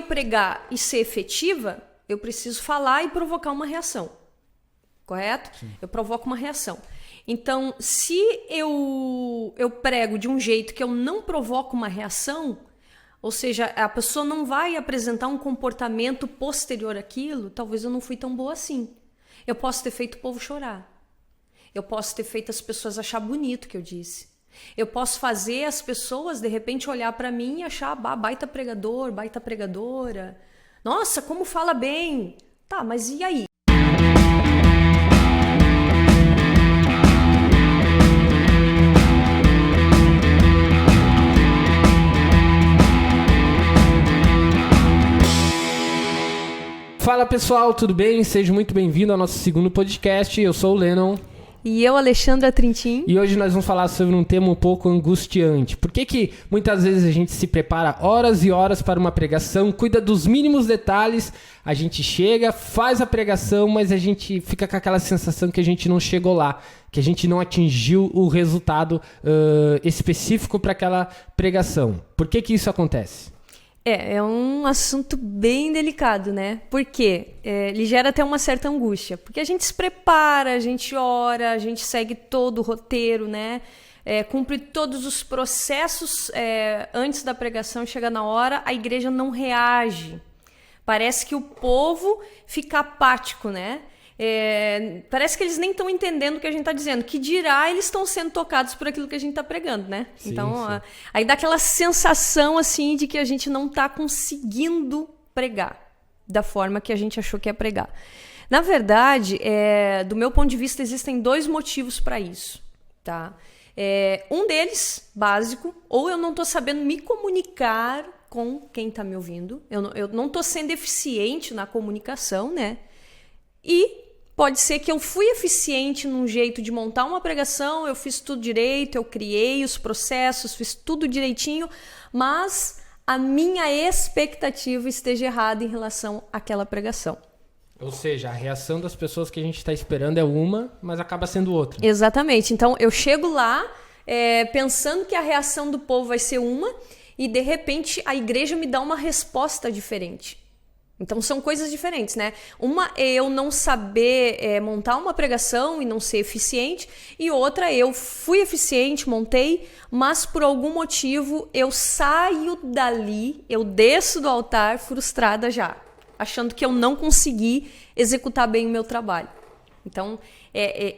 pregar e ser efetiva, eu preciso falar e provocar uma reação. Correto? Sim. Eu provoco uma reação. Então, se eu prego de um jeito que eu não provoco uma reação, ou seja, a pessoa não vai apresentar um comportamento posterior àquilo, talvez eu não fui tão boa assim. Eu posso ter feito o povo chorar. Eu posso ter feito as pessoas achar bonito o que eu disse. Eu posso fazer as pessoas, de repente, olhar para mim e achar baita pregador, baita pregadora. Nossa, como fala bem. Tá, mas e aí? Fala pessoal, tudo bem? Seja muito bem-vindo ao nosso segundo podcast. Eu sou o Lennon. E eu, Alexandra Trintim. E hoje nós vamos falar sobre um tema um pouco angustiante. Por que muitas vezes a gente se prepara horas e horas para uma pregação, cuida dos mínimos detalhes, a gente chega, faz a pregação, mas a gente fica com aquela sensação que a gente não chegou lá, que a gente não atingiu o resultado específico para aquela pregação. Por que isso acontece? É um assunto bem delicado, né? Porque ele gera até uma certa angústia. Porque a gente se prepara, a gente ora, a gente segue todo o roteiro, né? Cumpre todos os processos antes da pregação, chega na hora, a igreja não reage. Parece que o povo fica apático, né? Parece que eles nem estão entendendo o que a gente está dizendo. Que dirá, eles estão sendo tocados por aquilo que a gente está pregando, né? Sim, então, sim. Aí dá aquela sensação assim de que a gente não está conseguindo pregar da forma que a gente achou que ia pregar. Na verdade, do meu ponto de vista, existem dois motivos para isso, tá? Um deles, básico, ou eu não estou sabendo me comunicar com quem está me ouvindo. Eu não estou sendo eficiente na comunicação, né? E pode ser que eu fui eficiente num jeito de montar uma pregação, eu fiz tudo direito, eu criei os processos, fiz tudo direitinho, mas a minha expectativa esteja errada em relação àquela pregação. Ou seja, a reação das pessoas que a gente está esperando é uma, mas acaba sendo outra. Exatamente. Então, eu chego lá pensando que a reação do povo vai ser uma e, de repente, a igreja me dá uma resposta diferente. Então, são coisas diferentes, né? Uma é eu não saber montar uma pregação e não ser eficiente. E outra, eu fui eficiente, montei, mas por algum motivo eu saio dali, eu desço do altar frustrada já, achando que eu não consegui executar bem o meu trabalho. Então,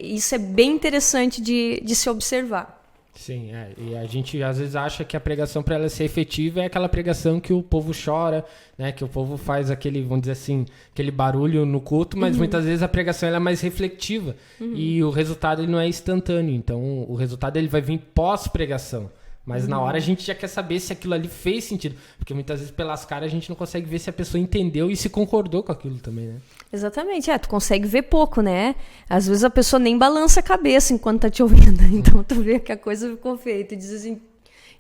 isso é bem interessante de se observar. Sim, e a gente às vezes acha que a pregação, para ela ser efetiva, é aquela pregação que o povo chora, né? Que o povo faz aquele, vamos dizer assim, aquele barulho no culto, mas muitas vezes a pregação ela é mais reflexiva e o resultado ele não é instantâneo. Então o resultado ele vai vir pós-pregação. Mas na hora a gente já quer saber se aquilo ali fez sentido. Porque muitas vezes pelas caras a gente não consegue ver se a pessoa entendeu e se concordou com aquilo também, né? Exatamente, tu consegue ver pouco, né? Às vezes a pessoa nem balança a cabeça enquanto tá te ouvindo. Então tu vê que a coisa ficou feia. Tu diz assim,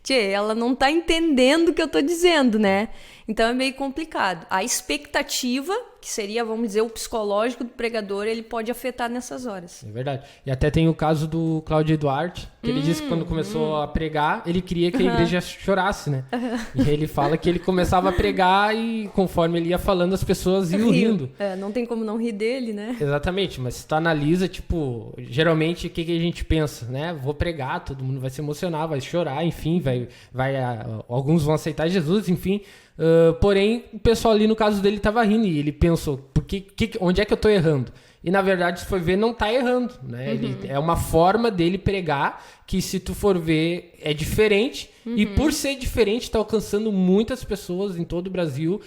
ela não tá entendendo o que eu tô dizendo, né? Então é meio complicado. A expectativa, que seria, vamos dizer, o psicológico do pregador, ele pode afetar nessas horas. É verdade. E até tem o caso do Cláudio Eduardo, que ele disse que quando começou a pregar, ele queria que a igreja chorasse, né? E ele fala que ele começava a pregar e conforme ele ia falando, as pessoas iam rindo. Não tem como não rir dele, né? Exatamente, mas se tu analisa, geralmente o que a gente pensa, né? Vou pregar, todo mundo vai se emocionar, vai chorar, enfim, alguns vão aceitar Jesus, enfim. Porém, o pessoal ali, no caso dele, estava rindo e ele pensou, onde é que eu estou errando? E, na verdade, se for ver, não está errando, né? É uma forma dele pregar que, se tu for ver, é diferente. E, por ser diferente, está alcançando muitas pessoas em todo o Brasil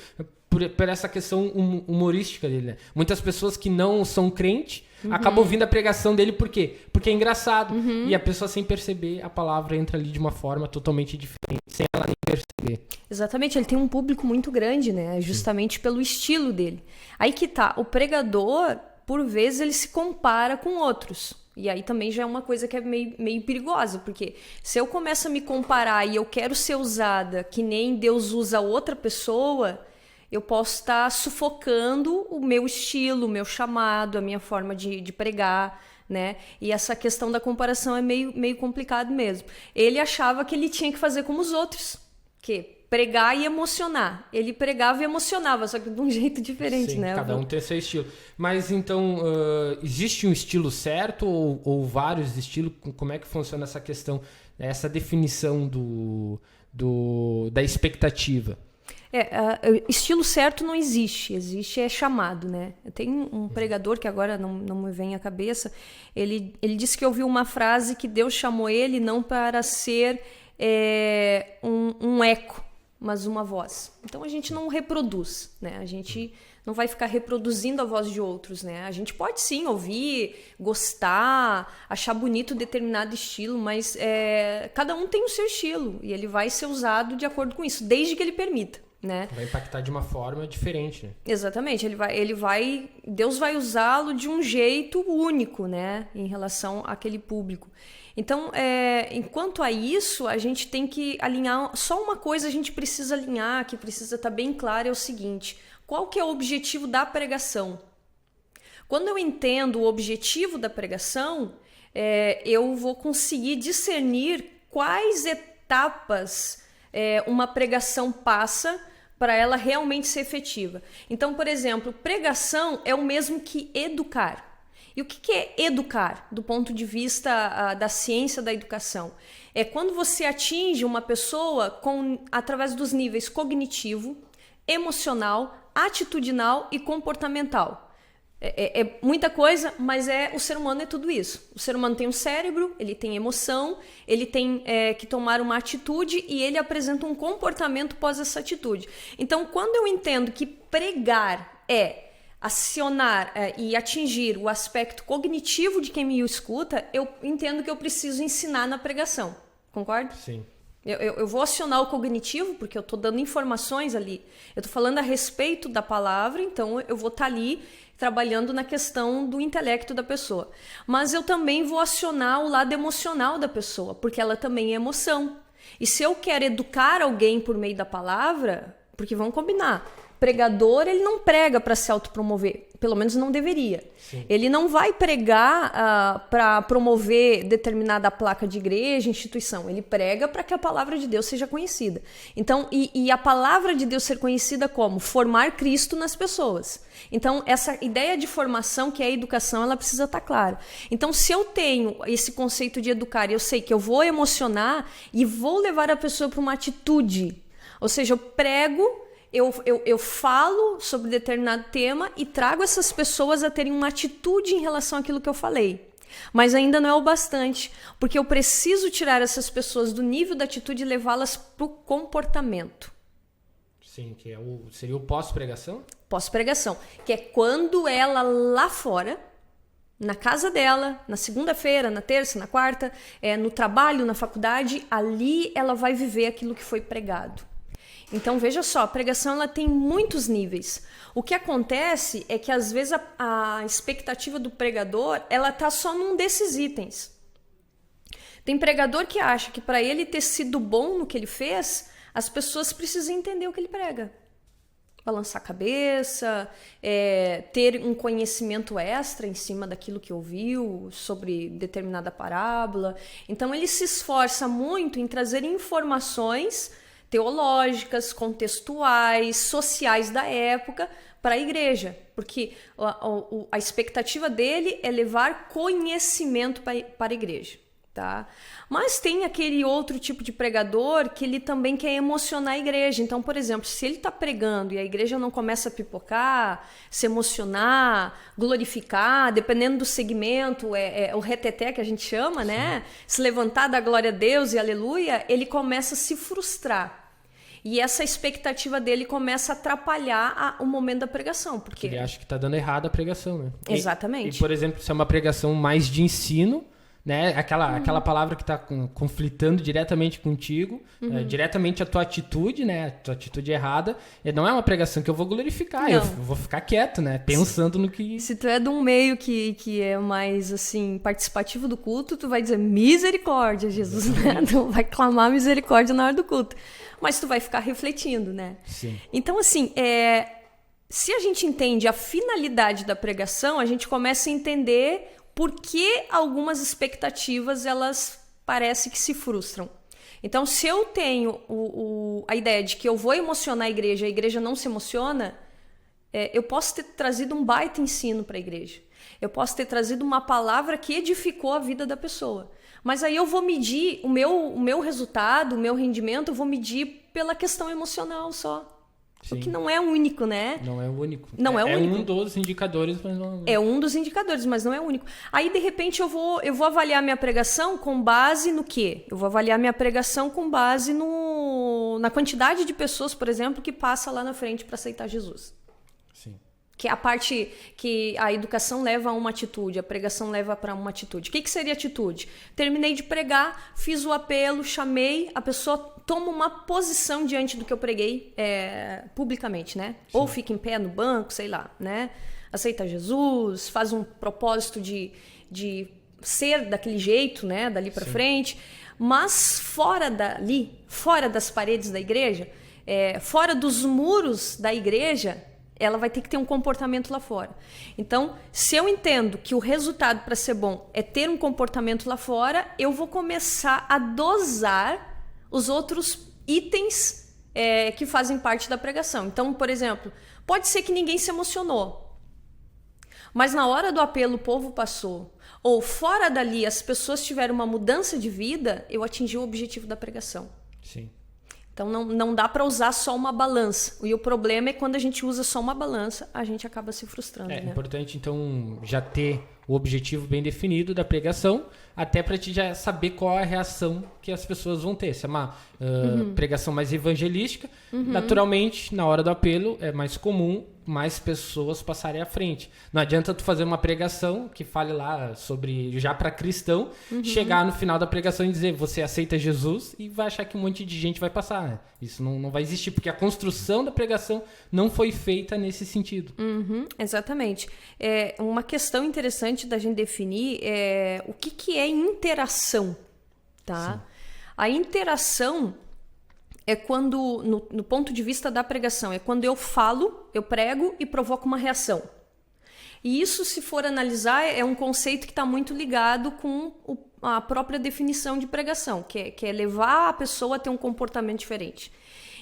por essa questão humorística dele, né? Muitas pessoas que não são crentes acabam ouvindo a pregação dele, por quê? Porque é engraçado. E a pessoa, sem perceber, a palavra entra ali de uma forma totalmente diferente, sem ela nem perceber. Exatamente, ele tem um público muito grande, né? Justamente pelo estilo dele. Aí que tá, o pregador, por vezes, ele se compara com outros. E aí também já é uma coisa que é meio perigosa, porque se eu começo a me comparar e eu quero ser usada que nem Deus usa outra pessoa, eu posso estar sufocando o meu estilo, o meu chamado, a minha forma de pregar, né? E essa questão da comparação é meio complicado mesmo. Ele achava que ele tinha que fazer como os outros, que pregar e emocionar. Ele pregava e emocionava, só que de um jeito diferente, Sim, né? cada um tem seu estilo. Mas então, existe um estilo certo ou vários estilos? Como é que funciona essa questão, essa definição da expectativa? Estilo certo não existe, existe chamado, né? Tem um pregador que agora não me vem à cabeça, ele disse que ouviu uma frase que Deus chamou ele não para ser um eco, mas uma voz. Então a gente não reproduz, né? A gente não vai ficar reproduzindo a voz de outros, né? A gente pode sim ouvir, gostar, achar bonito determinado estilo, mas cada um tem o seu estilo e ele vai ser usado de acordo com isso, desde que ele permita. Né? Vai impactar de uma forma diferente, né? Exatamente, Deus vai usá-lo de um jeito único, né, em relação àquele público. Então, enquanto a isso, a gente tem que alinhar, só uma coisa a gente precisa alinhar, que precisa estar bem claro, é o seguinte: qual que é o objetivo da pregação? Quando eu entendo o objetivo da pregação, eu vou conseguir discernir quais etapas uma pregação passa para ela realmente ser efetiva. Então, por exemplo, pregação é o mesmo que educar. E o que é educar, do ponto de vista da ciência da educação? É quando você atinge uma pessoa através dos níveis cognitivo, emocional, atitudinal e comportamental. É muita coisa, mas o ser humano é tudo isso. O ser humano tem um cérebro, ele tem emoção, ele tem que tomar uma atitude e ele apresenta um comportamento pós essa atitude. Então, quando eu entendo que pregar é acionar e atingir o aspecto cognitivo de quem me escuta, eu entendo que eu preciso ensinar na pregação. Concorda? Sim. Eu vou acionar o cognitivo, porque eu estou dando informações ali. Eu estou falando a respeito da palavra, então eu vou estar ali trabalhando na questão do intelecto da pessoa. Mas eu também vou acionar o lado emocional da pessoa, porque ela também é emoção. E se eu quero educar alguém por meio da palavra, porque vamos combinar, pregador, ele não prega para se autopromover, pelo menos não deveria. Sim. Ele não vai pregar para promover determinada placa de igreja, instituição. Ele prega para que a palavra de Deus seja conhecida. Então, e a palavra de Deus ser conhecida como? Formar Cristo nas pessoas. Então, essa ideia de formação, que é a educação, ela precisa estar clara. Então, se eu tenho esse conceito de educar, eu sei que eu vou emocionar e vou levar a pessoa para uma atitude. Ou seja, eu prego, eu falo sobre determinado tema e trago essas pessoas a terem uma atitude em relação àquilo que eu falei. Mas ainda não é o bastante, porque eu preciso tirar essas pessoas do nível da atitude e levá-las para o comportamento. Sim, que seria o pós-pregação? Pós-pregação, que é quando ela lá fora, na casa dela, na segunda-feira, na terça, na quarta, no trabalho, na faculdade, ali ela vai viver aquilo que foi pregado. Então, veja só, a pregação ela tem muitos níveis. O que acontece é que, às vezes, a expectativa do pregador ela está só num desses itens. Tem pregador que acha que, para ele ter sido bom no que ele fez, as pessoas precisam entender o que ele prega. Balançar a cabeça, ter um conhecimento extra em cima daquilo que ouviu sobre determinada parábola. Então, ele se esforça muito em trazer informações teológicas, contextuais, sociais da época para a igreja, porque a expectativa dele é levar conhecimento para a igreja, tá? Mas tem aquele outro tipo de pregador que ele também quer emocionar a igreja. Então, por exemplo, se ele está pregando e a igreja não começa a pipocar, se emocionar, glorificar, dependendo do segmento, o reteté que a gente chama, sim, né? Se levantar da glória a Deus e aleluia, ele começa a se frustrar. E essa expectativa dele começa a atrapalhar o momento da pregação. Porque ele acha que está dando errado a pregação, né? Exatamente. E, por exemplo, se é uma pregação mais de ensino, né? Aquela palavra que está conflitando diretamente contigo, diretamente a tua atitude, né? A tua atitude errada. Não é uma pregação que eu vou glorificar, eu vou ficar quieto, né? Pensando no que... Se tu é de um meio que é mais, assim, participativo do culto, tu vai dizer misericórdia, Jesus, né? Tu vai clamar misericórdia na hora do culto. Mas tu vai ficar refletindo, né? Sim. Então, assim, se a gente entende a finalidade da pregação, a gente começa a entender por que algumas expectativas, elas parecem que se frustram. Então, se eu tenho a ideia de que eu vou emocionar a igreja não se emociona, eu posso ter trazido um baita ensino para a igreja. Eu posso ter trazido uma palavra que edificou a vida da pessoa. Mas aí eu vou medir o meu resultado, o meu rendimento, eu vou medir pela questão emocional só. Sim. O que não é único, né? Não é o único. Não é o único. É um dos indicadores, mas não... É um dos indicadores, mas não é o único. Aí, de repente, eu vou avaliar minha pregação com base no quê? Eu vou avaliar minha pregação com base na quantidade de pessoas, por exemplo, que passa lá na frente para aceitar Jesus. Sim. Que é a parte que a educação leva a uma atitude, a pregação leva para uma atitude. O que seria atitude? Terminei de pregar, fiz o apelo, chamei, a pessoa toma uma posição diante do que eu preguei publicamente, né? Sim. Ou fica em pé no banco, sei lá, né? Aceita Jesus, faz um propósito de ser daquele jeito, né? Dali para frente. Mas fora dali, fora das paredes da igreja, fora dos muros da igreja, ela vai ter que ter um comportamento lá fora. Então, se eu entendo que o resultado para ser bom é ter um comportamento lá fora, eu vou começar a dosar os outros itens que fazem parte da pregação. Então, por exemplo, pode ser que ninguém se emocionou, mas na hora do apelo o povo passou, ou fora dali as pessoas tiveram uma mudança de vida, eu atingi o objetivo da pregação. Sim. Então não dá para usar só uma balança. E o problema é quando a gente usa só uma balança, a gente acaba se frustrando. É né? importante, então, já ter o objetivo bem definido da pregação, até para te já saber qual é a reação que as pessoas vão ter. Se é uma pregação mais evangelística, naturalmente, na hora do apelo, é mais comum mais pessoas passarem à frente. Não adianta tu fazer uma pregação que fale lá sobre já para cristão, chegar no final da pregação e dizer você aceita Jesus e vai achar que um monte de gente vai passar. Né? Isso não vai existir, porque a construção da pregação não foi feita nesse sentido. Exatamente. Uma questão interessante da gente definir é o que é interação. Tá? A interação é quando, no ponto de vista da pregação, é quando eu falo, eu prego e provoco uma reação. E isso, se for analisar, é um conceito que está muito ligado com a própria definição de pregação, que é levar a pessoa a ter um comportamento diferente.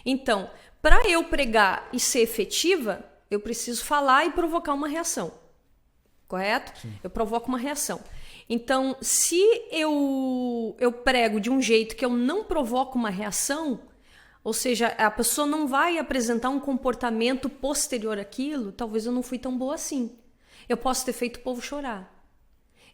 Então, para eu pregar e ser efetiva, eu preciso falar e provocar uma reação. Correto? Sim. Eu provoco uma reação. Então, se eu prego de um jeito que eu não provoco uma reação, ou seja, a pessoa não vai apresentar um comportamento posterior àquilo, talvez eu não fui tão boa assim. Eu posso ter feito o povo chorar.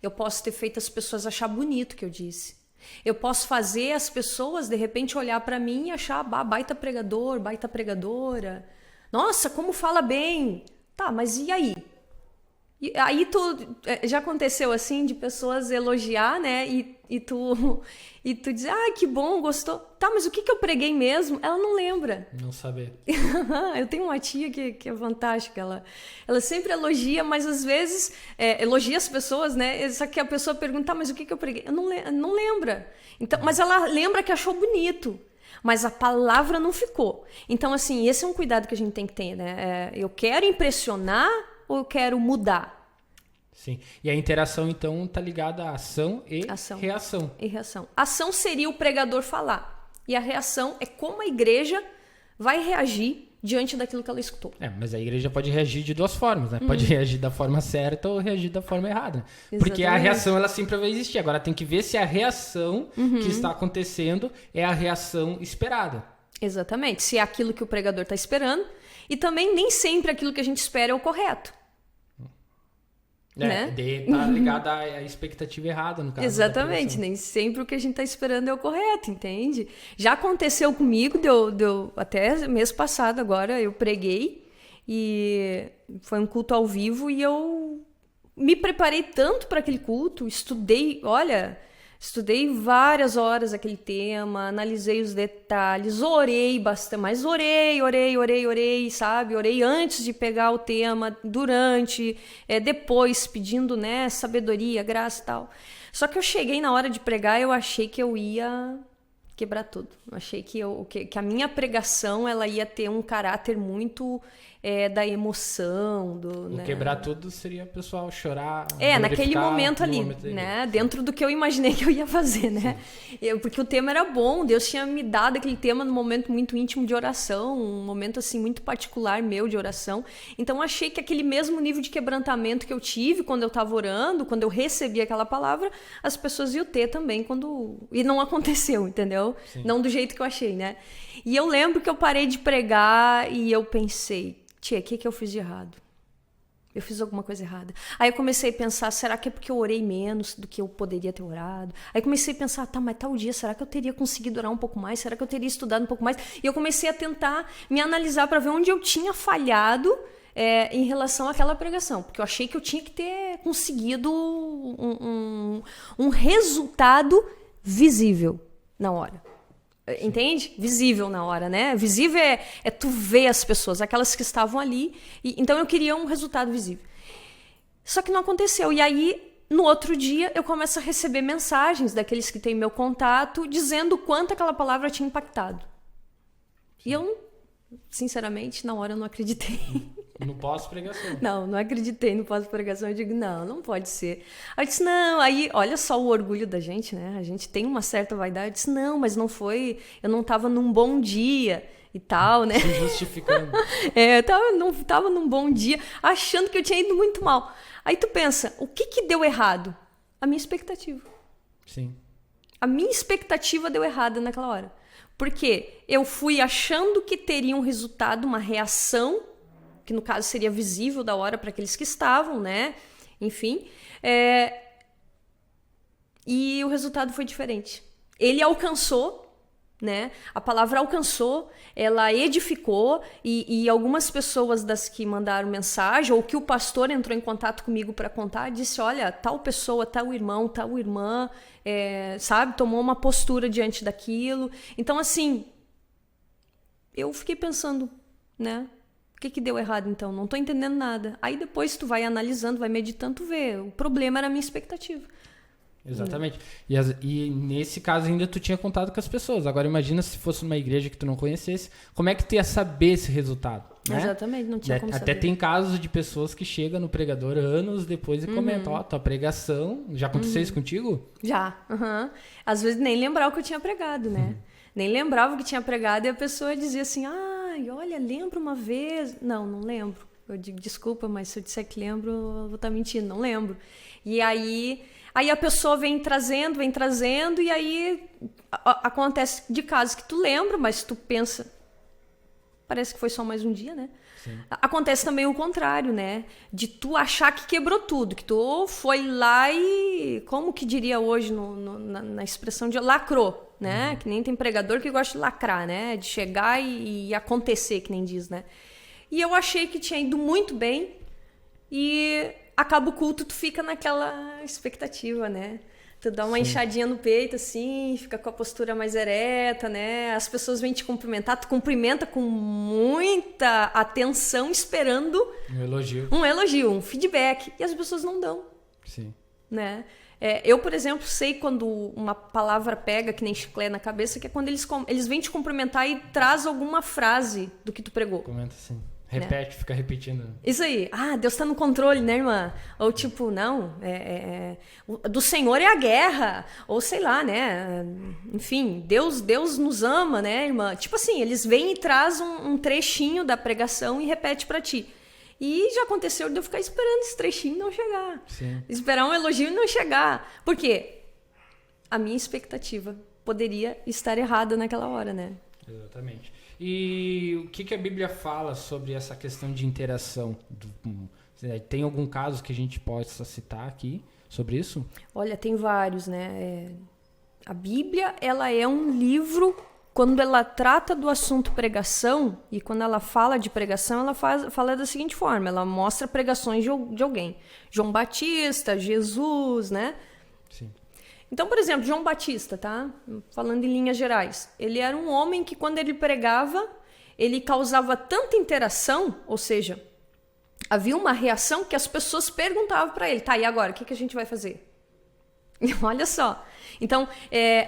Eu posso ter feito as pessoas achar bonito o que eu disse. Eu posso fazer as pessoas, de repente, olhar para mim e achar baita pregador, baita pregadora. Nossa, como fala bem. Tá, mas e aí? E aí já aconteceu assim de pessoas elogiar, né? E tu dizer, que bom, gostou. Tá, mas o que eu preguei mesmo? Ela não lembra. Não saber. Eu tenho uma tia que é fantástica. Ela sempre elogia, mas às vezes elogia as pessoas, né? Só que a pessoa pergunta, mas o que eu preguei? Eu não lembra. Então, mas ela lembra que achou bonito. Mas a palavra não ficou. Então, assim, esse é um cuidado que a gente tem que ter, né? Eu quero impressionar ou eu quero mudar? Sim. E a interação, então, está ligada à ação e reação. E reação. Ação seria o pregador falar. E a reação é como a igreja vai reagir diante daquilo que ela escutou. Mas a igreja pode reagir de duas formas, né? Pode reagir da forma certa ou reagir da forma errada. Né? Porque a reação, ela sempre vai existir. Agora, tem que ver se a reação que está acontecendo é a reação esperada. Exatamente. Se é aquilo que o pregador está esperando. E também nem sempre aquilo que a gente espera é o correto. Né? Tá ligado à expectativa errada, no caso. Exatamente, nem sempre o que a gente tá esperando é o correto, entende? Já aconteceu comigo, deu até mês passado agora, eu preguei e foi um culto ao vivo e eu me preparei tanto para aquele culto, estudei várias horas aquele tema, analisei os detalhes, orei bastante, mas orei, sabe? Orei antes de pegar o tema, durante, depois, pedindo, né, sabedoria, graça e tal. Só que eu cheguei na hora de pregar, eu achei que eu ia quebrar tudo. Eu achei que a minha pregação ela ia ter um caráter muito da emoção, né? Quebrar tudo seria o pessoal chorar. Naquele momento ali, né? Dentro do que eu imaginei que eu ia fazer, né? Porque o tema era bom, Deus tinha me dado aquele tema num momento muito íntimo de oração, um momento assim muito particular meu de oração. Então achei que aquele mesmo nível de quebrantamento que eu tive quando eu estava orando, quando eu recebi aquela palavra, as pessoas iam ter também e não aconteceu, entendeu? Sim. Não do jeito que eu achei, né? E eu lembro que eu parei de pregar e eu pensei, tia, o que eu fiz de errado? Eu fiz alguma coisa errada. Aí eu comecei a pensar, será que é porque eu orei menos do que eu poderia ter orado? Aí comecei a pensar, mas tal dia, será que eu teria conseguido orar um pouco mais? Será que eu teria estudado um pouco mais? E eu comecei a tentar me analisar para ver onde eu tinha falhado em relação àquela pregação. Porque eu achei que eu tinha que ter conseguido um resultado visível na hora. Entende? Visível na hora, né? Visível é tu ver as pessoas, aquelas que estavam ali. Então eu queria um resultado visível. Só que não aconteceu. E aí, no outro dia, eu começo a receber mensagens daqueles que têm meu contato, dizendo o quanto aquela palavra tinha impactado. E eu, sinceramente, na hora eu não acreditei. No pós-pregação. Não acreditei no pós-pregação. Eu digo, não pode ser. Aí eu disse, não. Aí, olha só o orgulho da gente, né? A gente tem uma certa vaidade. Eu disse, não, mas não foi. Eu não estava num bom dia e tal, né? Se justificando. Eu não estava num bom dia, achando que eu tinha ido muito mal. Aí tu pensa, o que deu errado? A minha expectativa. Sim. A minha expectativa deu errado naquela hora. Porque eu fui achando que teria um resultado, uma reação, que no caso seria visível da hora para aqueles que estavam, né? Enfim. E o resultado foi diferente. Ele alcançou, né? A palavra alcançou, ela edificou, e algumas pessoas das que mandaram mensagem, ou que o pastor entrou em contato comigo para contar, disse, olha, tal pessoa, tal irmão, tal irmã, sabe? Tomou uma postura diante daquilo. Então, assim, eu fiquei pensando, né? O que deu errado, então? Não tô entendendo nada. Aí depois tu vai analisando, vai meditando, tu vê. O problema era a minha expectativa. Exatamente. E nesse caso ainda tu tinha contato com as pessoas. Agora imagina se fosse numa igreja que tu não conhecesse, como é que tu ia saber esse resultado? Né? Exatamente, não tinha como saber. Até tem casos de pessoas que chegam no pregador anos depois e comentam, tua pregação, já aconteceu isso contigo? Já, Às vezes nem lembrava o que eu tinha pregado, né? Nem lembrava o que tinha pregado e a pessoa dizia assim, olha, lembro uma vez. Não lembro. Eu digo, desculpa, mas se eu disser que lembro, eu vou estar mentindo, não lembro. E aí a pessoa vem trazendo, e aí acontece de casos que tu lembra, mas tu pensa, parece que foi só mais um dia, né? Sim. Acontece também o contrário, né? De tu achar que quebrou tudo, que tu foi lá e, como que diria hoje na expressão de lacrou, né? Que nem tem pregador que gosta de lacrar, né? De chegar e acontecer, que nem diz, né? E eu achei que tinha ido muito bem e acaba o culto, tu fica naquela expectativa, né? Tu dá uma inchadinha no peito, assim, fica com a postura mais ereta, né? As pessoas vêm te cumprimentar, tu cumprimenta com muita atenção, esperando um elogio, um feedback. E as pessoas não dão. Sim. Né? Eu, por exemplo, sei quando uma palavra pega, que nem chiclete na cabeça, que é quando eles vêm te cumprimentar e traz alguma frase do que tu pregou. Comenta assim. Repete, fica repetindo. Isso aí. Deus tá no controle, né, irmã? Ou tipo, não, do Senhor é a guerra. Ou sei lá, né? Enfim, Deus nos ama, né, irmã? Tipo assim, eles vêm e trazem um trechinho da pregação e repete pra ti. E já aconteceu de eu ficar esperando esse trechinho não chegar. Sim. Esperar um elogio e não chegar. Por quê? A minha expectativa poderia estar errada naquela hora, né? Exatamente. E o que a Bíblia fala sobre essa questão de interação? Tem algum caso que a gente possa citar aqui sobre isso? Olha, tem vários, né? A Bíblia, ela é um livro, quando ela trata do assunto pregação, e quando ela fala de pregação, ela fala da seguinte forma, ela mostra pregações de alguém. João Batista, Jesus, né? Sim. Então, por exemplo, João Batista, tá? Falando em linhas gerais. Ele era um homem que, quando ele pregava, ele causava tanta interação, ou seja, havia uma reação que as pessoas perguntavam para ele, tá, e agora, o que a gente vai fazer? Olha só. Então,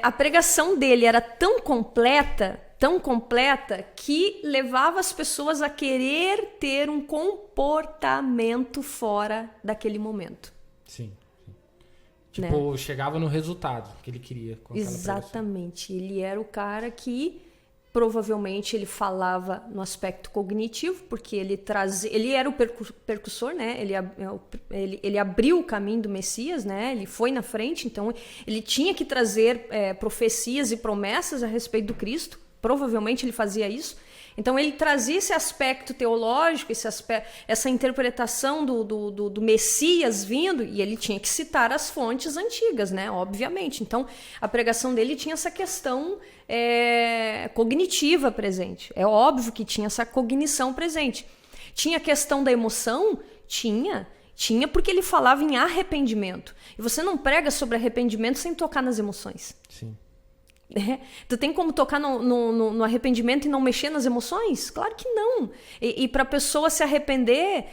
a pregação dele era tão completa tão completa que levava as pessoas a querer ter um comportamento fora daquele momento. Sim. Tipo, chegava no resultado que ele queria. Com aquela Exatamente. Ele era o cara que provavelmente ele falava no aspecto cognitivo, porque ele era o percussor, né? Ele abriu o caminho do Messias, né? Ele foi na frente, então ele tinha que trazer profecias e promessas a respeito do Cristo. Provavelmente ele fazia isso. Então ele trazia esse aspecto teológico, essa interpretação do Messias vindo, e ele tinha que citar as fontes antigas, né? Obviamente. Então a pregação dele tinha essa questão cognitiva presente. É óbvio que tinha essa cognição presente. Tinha a questão da emoção? Tinha porque ele falava em arrependimento. E você não prega sobre arrependimento sem tocar nas emoções. Sim. Tu tem como tocar no arrependimento e não mexer nas emoções? Claro que não. E para a pessoa se arrepender,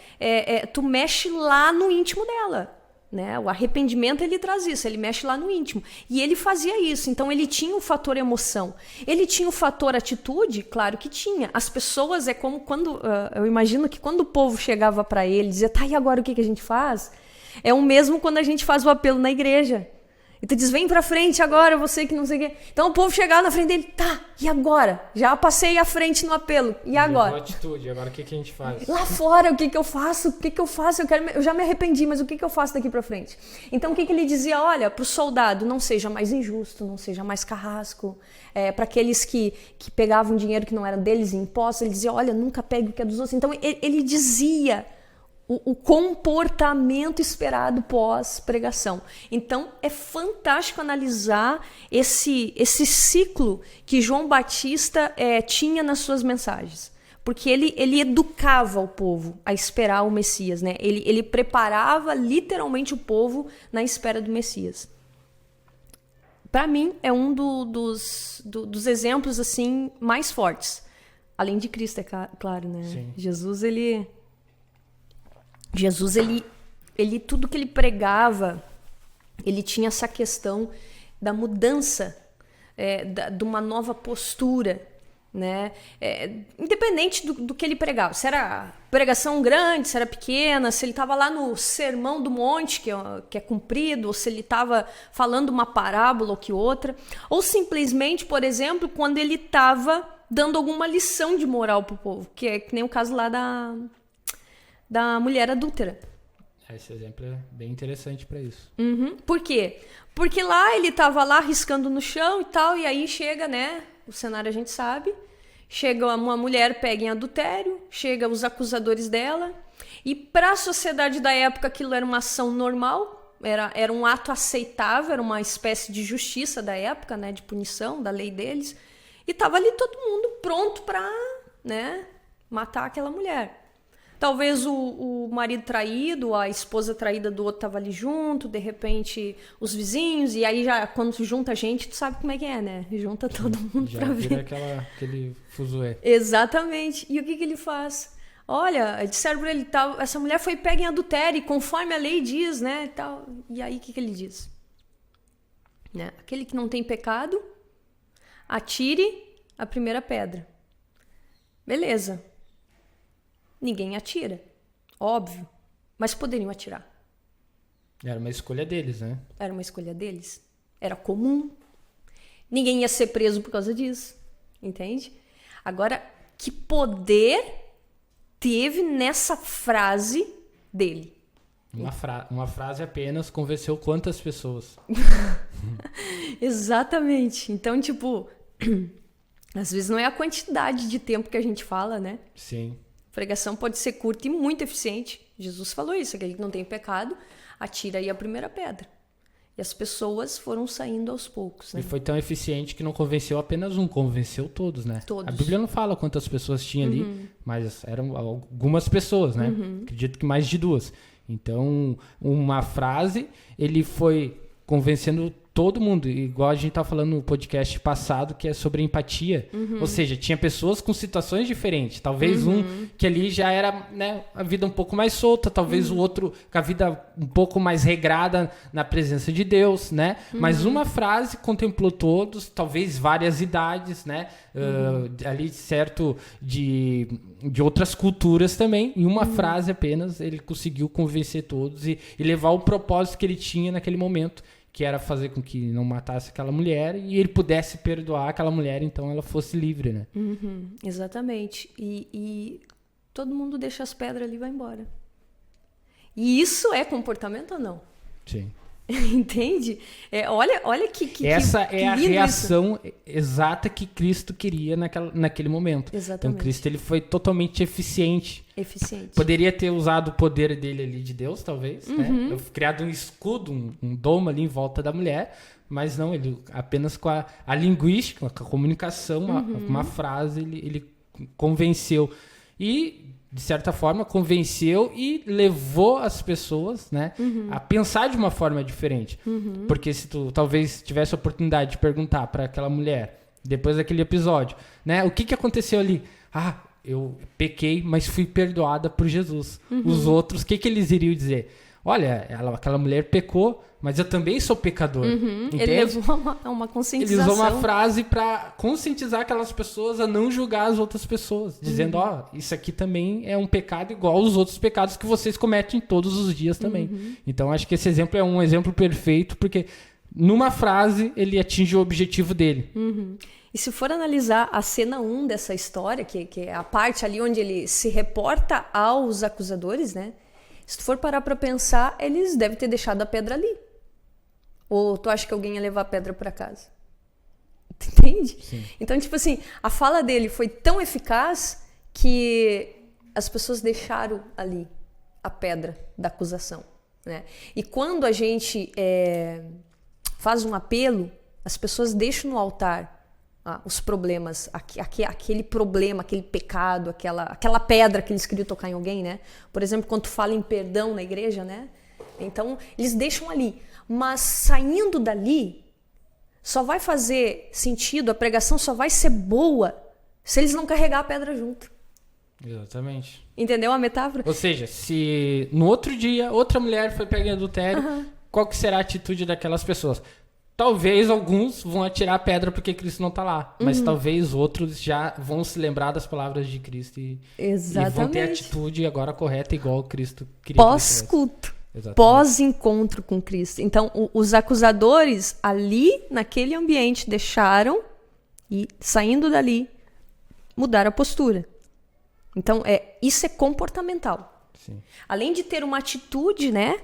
tu mexe lá no íntimo dela. Né? O arrependimento ele traz isso, ele mexe lá no íntimo. E ele fazia isso, então ele tinha o fator emoção. Ele tinha o fator atitude? Claro que tinha. As pessoas, é como quando, eu imagino que quando o povo chegava para ele, dizia, tá, e agora o que a gente faz? É o mesmo quando a gente faz o apelo na igreja. E tu diz, vem pra frente agora, você que não sei o quê. Então o povo chegava na frente dele, tá, e agora? Já passei à frente no apelo, e agora? Atitude, agora o que a gente faz? Lá fora, o que eu faço? O que eu faço? Eu já me arrependi, mas o que eu faço daqui pra frente? Então o que ele dizia? Olha, pro soldado, não seja mais injusto, não seja mais carrasco. Para aqueles que pegavam dinheiro que não era deles em impostos, ele dizia, olha, nunca pegue o que é dos outros. Então ele dizia o comportamento esperado pós-pregação. Então, é fantástico analisar esse ciclo que João Batista tinha nas suas mensagens. Porque ele educava o povo a esperar o Messias, né? Ele preparava literalmente o povo na espera do Messias. Para mim, é um dos exemplos assim mais fortes. Além de Cristo, é claro, né? Sim. Jesus, tudo que ele pregava, ele tinha essa questão da mudança, de uma nova postura, né? Independente do que ele pregava, se era pregação grande, se era pequena, se ele estava lá no Sermão do Monte, que é comprido, ou se ele estava falando uma parábola ou que outra, ou simplesmente, por exemplo, quando ele estava dando alguma lição de moral para o povo, que é que nem o caso lá da mulher adúltera. Esse exemplo é bem interessante para isso. Uhum. Por quê? Porque lá ele estava lá riscando no chão e tal, e aí chega, né? O cenário a gente sabe. Chega uma mulher pega em adultério, chega os acusadores dela, e para a sociedade da época aquilo era uma ação normal, era um ato aceitável, era uma espécie de justiça da época, né? De punição, da lei deles. E estava ali todo mundo pronto para, né, matar aquela mulher. Talvez o marido traído, a esposa traída do outro estava ali junto, de repente os vizinhos, e aí já quando junta gente, tu sabe como é que é, né? Junta todo mundo já pra vira ver. aquele fuzuê. Exatamente. E o que ele faz? Olha, disseram pra ele, tal, essa mulher foi pega em adultério, conforme a lei diz, né? Tal. E aí o que ele diz? Né? Aquele que não tem pecado, atire a primeira pedra. Beleza. Ninguém atira, óbvio, mas poderiam atirar. Era uma escolha deles, né? Era uma escolha deles. Era comum. Ninguém ia ser preso por causa disso, entende? Agora, que poder teve nessa frase dele? Uma frase apenas convenceu quantas pessoas? Exatamente. Então, tipo, às vezes não é a quantidade de tempo que a gente fala, né? Sim. Pregação pode ser curta e muito eficiente. Jesus falou isso, aquele que não tem pecado, atira aí a primeira pedra. E as pessoas foram saindo aos poucos. Né? E foi tão eficiente que não convenceu apenas um, convenceu todos, né? Todos. A Bíblia não fala quantas pessoas tinha ali, mas eram algumas pessoas, né? Acredito que mais de 2. Então, uma frase, ele foi convencendo todo mundo, igual a gente tá falando no podcast passado, que é sobre empatia. Ou seja, tinha pessoas com situações diferentes. Talvez um que ali já era, né, a vida um pouco mais solta, talvez o outro com a vida um pouco mais regrada na presença de Deus, né? Mas uma frase contemplou todos, talvez várias idades, né? Ali, certo, de outras culturas também. Em uma frase apenas, ele conseguiu convencer todos e levar o propósito que ele tinha naquele momento, que era fazer com que não matasse aquela mulher e ele pudesse perdoar aquela mulher, então ela fosse livre, né? Exatamente. E todo mundo deixa as pedras ali e vai embora. E isso é comportamento ou não? Sim. Entende? Olha que essa que é a lindo reação exata que Cristo queria naquele momento. Exatamente. Então Cristo ele foi totalmente eficiente. Poderia ter usado o poder dele ali de Deus, talvez, né? Criado um escudo, um domo ali em volta da mulher, mas não, ele apenas com a linguística, com a comunicação, uma frase, ele convenceu. E de certa forma, convenceu e levou as pessoas, né, a pensar de uma forma diferente. Porque se tu talvez tivesse a oportunidade de perguntar para aquela mulher, depois daquele episódio, né, o que aconteceu ali? Ah, eu pequei, mas fui perdoada por Jesus. Os outros, o que eles iriam dizer? Olha, aquela mulher pecou, mas eu também sou pecador. Entende? Ele levou uma conscientização. Ele usou uma frase para conscientizar aquelas pessoas a não julgar as outras pessoas, dizendo, isso aqui também é um pecado igual aos outros pecados que vocês cometem todos os dias também. Então, acho que esse exemplo é um exemplo perfeito, porque numa frase ele atinge o objetivo dele. E se for analisar a cena 1 dessa história, que é a parte ali onde ele se reporta aos acusadores, né? Se tu for parar pra pensar, eles devem ter deixado a pedra ali. Ou tu acha que alguém ia levar a pedra pra casa? Entende? Sim. Então, tipo assim, a fala dele foi tão eficaz que as pessoas deixaram ali a pedra da acusação, né? E quando a gente faz um apelo, as pessoas deixam no altar os problemas, aquele problema, aquele pecado, aquela pedra que eles queriam tocar em alguém, né? Por exemplo, quando tu fala em perdão na igreja, né? Então, eles deixam ali. Mas saindo dali, só vai fazer sentido, a pregação só vai ser boa se eles não carregar a pedra junto. Exatamente. Entendeu a metáfora? Ou seja, se no outro dia outra mulher foi pega em adultério, qual que será a atitude daquelas pessoas? Talvez alguns vão atirar a pedra porque Cristo não está lá, mas talvez outros já vão se lembrar das palavras de Cristo e vão ter a atitude agora correta igual Cristo queria. Pós-culto, pós-encontro com Cristo. Então, os acusadores ali, naquele ambiente, deixaram e, saindo dali, mudaram a postura. Então, isso é comportamental. Sim. Além de ter uma atitude, né,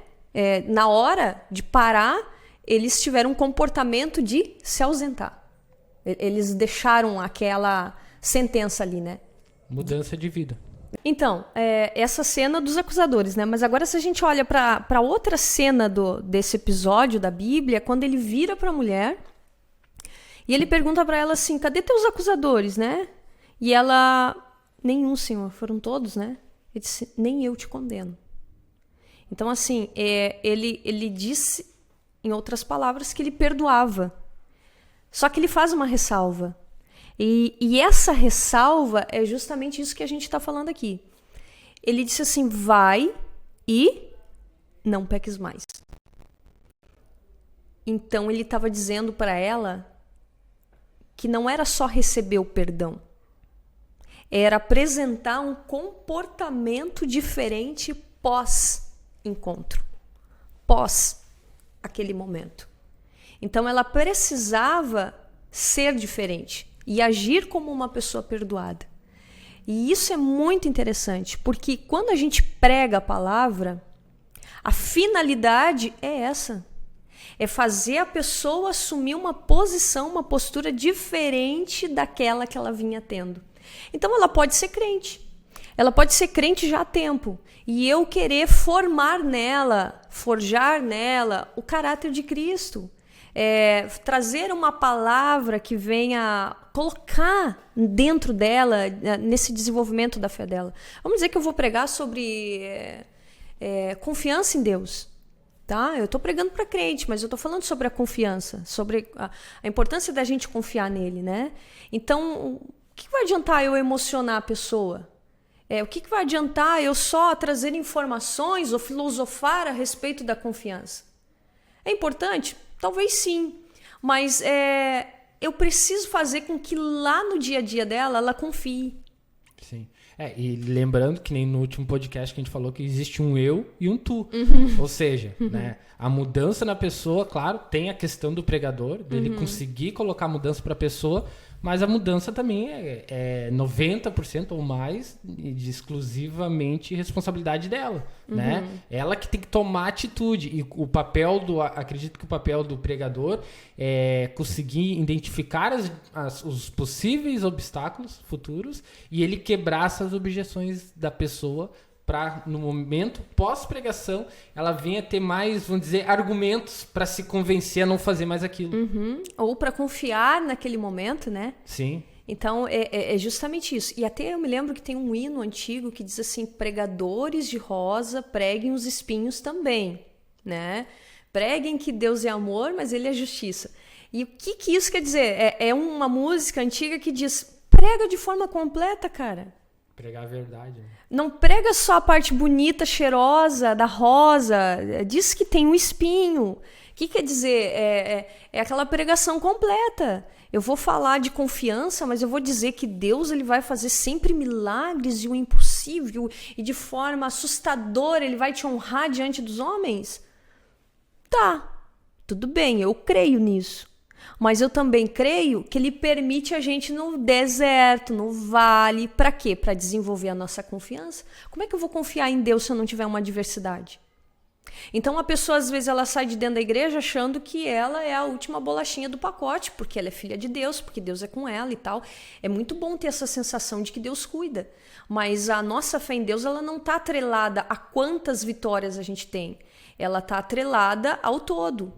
na hora de parar, eles tiveram um comportamento de se ausentar. Eles deixaram aquela sentença ali, né? Mudança de vida. Então, essa cena dos acusadores, né? Mas agora se a gente olha para outra cena desse episódio da Bíblia, quando ele vira para a mulher e ele pergunta para ela assim, cadê teus acusadores, né? E ela, nenhum, Senhor, foram todos, né? Ele disse, nem eu te condeno. Então, assim, ele disse, em outras palavras, que ele perdoava. Só que ele faz uma ressalva. E essa ressalva é justamente isso que a gente está falando aqui. Ele disse assim, vai e não peques mais. Então ele estava dizendo para ela que não era só receber o perdão, era apresentar um comportamento diferente pós-encontro, pós aquele momento. Então ela precisava ser diferente e agir como uma pessoa perdoada. E isso é muito interessante, porque quando a gente prega a palavra, a finalidade é essa. É fazer a pessoa assumir uma posição, uma postura diferente daquela que ela vinha tendo. Então ela pode ser crente. Ela pode ser crente já há tempo. E eu querer formar nela, forjar nela o caráter de Cristo. Trazer uma palavra que venha colocar dentro dela, nesse desenvolvimento da fé dela. Vamos dizer que eu vou pregar sobre confiança em Deus. Tá? Eu estou pregando para crente, mas eu estou falando sobre a confiança, sobre a importância da gente confiar nele, né? Então, o que vai adiantar eu emocionar a pessoa? O que vai adiantar eu só trazer informações ou filosofar a respeito da confiança? É importante? Talvez sim, mas eu preciso fazer com que lá no dia a dia dela, ela confie. Sim. E lembrando que nem no último podcast que a gente falou que existe um eu e um tu. Ou seja, né, a mudança na pessoa, claro, tem a questão do pregador, dele conseguir colocar a mudança para a pessoa, mas a mudança também é 90% ou mais de exclusivamente responsabilidade dela, né? Ela que tem que tomar atitude. E o papel acredito que o papel do pregador é conseguir identificar os possíveis obstáculos futuros e ele quebrar essas objeções da pessoa para, no momento pós-pregação, ela venha ter mais, vamos dizer, argumentos para se convencer a não fazer mais aquilo. Ou para confiar naquele momento, né? Sim. Então, é justamente isso. E até eu me lembro que tem um hino antigo que diz assim, pregadores de rosa, preguem os espinhos também, né? Preguem que Deus é amor, mas ele é justiça. E o que isso quer dizer? É uma música antiga que diz, prega de forma completa, cara. Pregar a verdade. Né? Não prega só a parte bonita, cheirosa da rosa. Diz que tem um espinho. O que quer dizer? É aquela pregação completa. Eu vou falar de confiança, mas eu vou dizer que Deus ele vai fazer sempre milagres e o impossível e de forma assustadora ele vai te honrar diante dos homens? Tá, tudo bem, eu creio nisso. Mas eu também creio que ele permite a gente no deserto, no vale. Para quê? Para desenvolver a nossa confiança. Como é que eu vou confiar em Deus se eu não tiver uma adversidade? Então a pessoa às vezes ela sai de dentro da igreja achando que ela é a última bolachinha do pacote, porque ela é filha de Deus, porque Deus é com ela e tal. É muito bom ter essa sensação de que Deus cuida. Mas a nossa fé em Deus ela não está atrelada a quantas vitórias a gente tem. Ela está atrelada ao todo.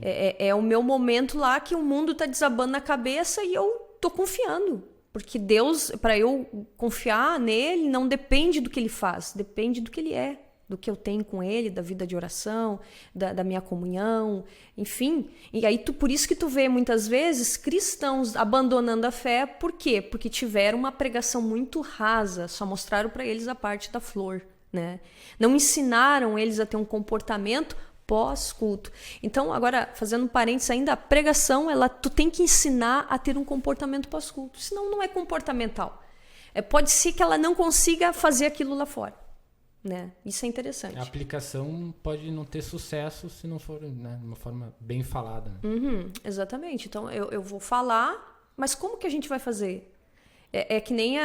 É o meu momento lá que o mundo está desabando na cabeça e eu estou confiando. Porque Deus, para eu confiar nele, não depende do que ele faz, depende do que ele é, do que eu tenho com ele, da vida de oração, da minha comunhão, enfim. E aí por isso que tu vê muitas vezes cristãos abandonando a fé, por quê? Porque tiveram uma pregação muito rasa, só mostraram para eles a parte da flor, né? Não ensinaram eles a ter um comportamento pós-culto. Então, agora, fazendo um parênteses ainda, a pregação, tu tem que ensinar a ter um comportamento pós-culto. Senão, não é comportamental. Pode ser que ela não consiga fazer aquilo lá fora. Né? Isso é interessante. A aplicação pode não ter sucesso se não for, né, de uma forma bem falada. Né? Exatamente. Então, eu vou falar, mas como que a gente vai fazer? É que nem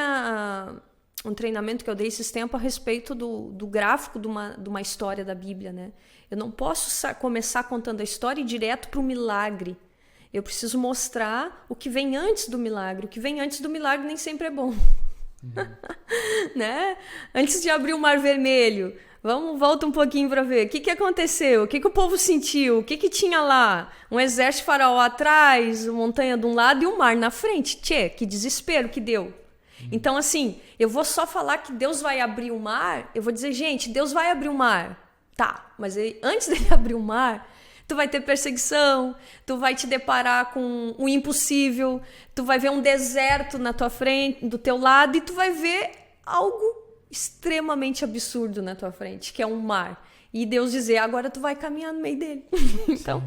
um treinamento que eu dei esses tempos a respeito do gráfico de uma história da Bíblia, né? Eu não posso começar contando a história e ir direto para o milagre. Eu preciso mostrar o que vem antes do milagre. O que vem antes do milagre nem sempre é bom. Né? Antes de abrir o Mar Vermelho, volta um pouquinho para ver. O que aconteceu? O que o povo sentiu? O que tinha lá? Um exército faraó atrás, uma montanha de um lado e o mar na frente. Tchê, que desespero que deu. Então, assim, eu vou só falar que Deus vai abrir o mar, eu vou dizer, gente, Deus vai abrir o mar. Tá, mas antes dele abrir o mar, tu vai ter perseguição, tu vai te deparar com o impossível, tu vai ver um deserto na tua frente, do teu lado, e tu vai ver algo extremamente absurdo na tua frente, que é um mar. E Deus dizer, agora tu vai caminhar no meio dele. então,